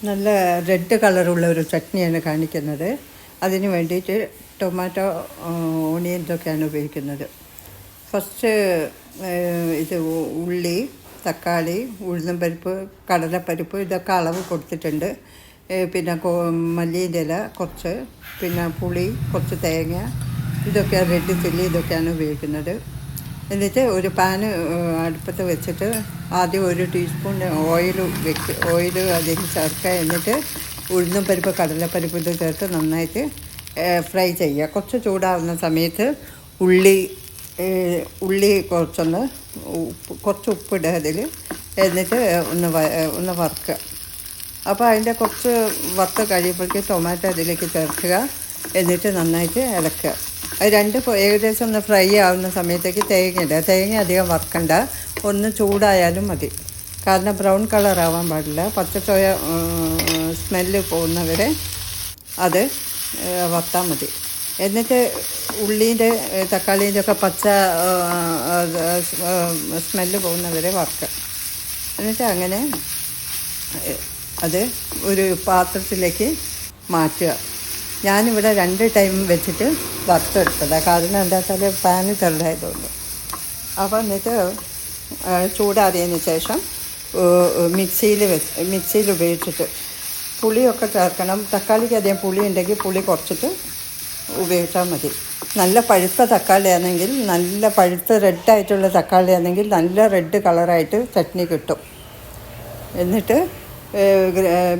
നല്ല റെഡ് കളറുള്ള ഒരു ചട്നിയാണ് കാണിക്കുന്നത്. അതിന് വേണ്ടിയിട്ട് ടൊമാറ്റോ, ഓണിയൻസൊക്കെയാണ് ഉപയോഗിക്കുന്നത്. ഫസ്റ്റ് ഇത് ഉള്ളി, തക്കാളി, ഉഴുന്നും പരിപ്പ്, കടലപ്പരിപ്പ് ഇതൊക്കെ അളവ് കൊടുത്തിട്ടുണ്ട്. പിന്നെ മല്ലിൻ്റെ ഇല കുറച്ച്, പിന്നെ പുളി, കുറച്ച് തേങ്ങ, ഇതൊക്കെ റെഡ് ചില്ലി ഇതൊക്കെയാണ് ഉപയോഗിക്കുന്നത്. എന്നിട്ട് ഒരു പാന് അടുപ്പത്ത് വെച്ചിട്ട് ആദ്യം 1 ടീസ്പൂൺ ഓയിൽ അതിൽ ചേർക്കുക. എന്നിട്ട് ഉഴുന്നും പരിപ്പ്, കടലപ്പരിപ്പ് ഇത് ചേർത്ത് നന്നായിട്ട് ഫ്രൈ ചെയ്യുക. കുറച്ച് ചൂടാവുന്ന സമയത്ത് ഉള്ളി കുറച്ച് ഉപ്പിടുക അതിൽ. എന്നിട്ട് ഒന്ന് വറുക്കുക. അപ്പോൾ അതിൻ്റെ കുറച്ച് വറുത്ത് കഴിയുമ്പോഴേക്ക് ടൊമാറ്റോ അതിലേക്ക് ചേർക്കുക. എന്നിട്ട് നന്നായിട്ട് ഇളക്കുക. അത് ഏകദേശം ഒന്ന് ഫ്രൈ ആവുന്ന സമയത്തേക്ക് തേങ്ങ അധികം വറുക്കണ്ട, ഒന്ന് ചൂടായാലും മതി. കാരണം ബ്രൗൺ കളറാവാൻ പാടില്ല. പച്ചച്ചോയ സ്മെല്ല് പോകുന്നവരെ അത് വറുത്താൽ മതി. എന്നിട്ട് ഉള്ളീൻ്റെ തക്കാളീൻ്റെ ഒക്കെ പച്ച സ്മെല്ല് പോകുന്നവരെ വറുക്കുക. എന്നിട്ട് അങ്ങനെ അത് ഒരു പാത്രത്തിലേക്ക് മാറ്റുക. ഞാനിവിടെ 2 ടൈം വെച്ചിട്ട് വറുത്തെടുത്തതാണ്. കാരണം എന്താ വെച്ചാൽ പാന് ചെറുതായതുകൊണ്ട്. അപ്പോൾ എന്നിട്ട് ചൂടാറിയതിന് ശേഷം മിക്സിയിൽ ഉപയോഗിച്ചിട്ട് പുളിയൊക്കെ ചേർക്കണം. തക്കാളിക്ക് അധികം പുളി ഉണ്ടെങ്കിൽ പുളി കുറച്ചിട്ട് ഉപയോഗിച്ചാൽ മതി. നല്ല പഴുത്ത തക്കാളിയാണെങ്കിൽ, നല്ല പഴുത്ത റെഡായിട്ടുള്ള തക്കാളിയാണെങ്കിൽ നല്ല റെഡ് കളറായിട്ട് ചട്നി കിട്ടും. എന്നിട്ട്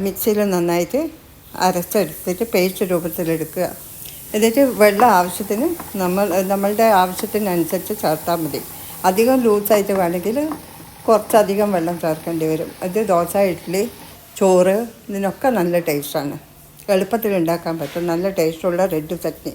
മിക്സിയിൽ നന്നായിട്ട് അരച്ചെടുത്തിട്ട് പേസ്റ്റ് രൂപത്തിലെടുക്കുക. എന്നിട്ട് വെള്ളം ആവശ്യത്തിന് നമ്മളുടെ ആവശ്യത്തിനനുസരിച്ച് ചേർത്താൽ മതി. അധികം ലൂസായിട്ട് വേണമെങ്കിൽ കുറച്ചധികം വെള്ളം ചേർക്കേണ്ടി വരും. ഇത് ദോശ, ഇഡ്ഡലി, ചോറ് ഇതിനൊക്കെ നല്ല ടേസ്റ്റാണ്. എളുപ്പത്തിൽ ഉണ്ടാക്കാൻ പറ്റും. നല്ല ടേസ്റ്റുള്ള റെഡ് ചട്നി.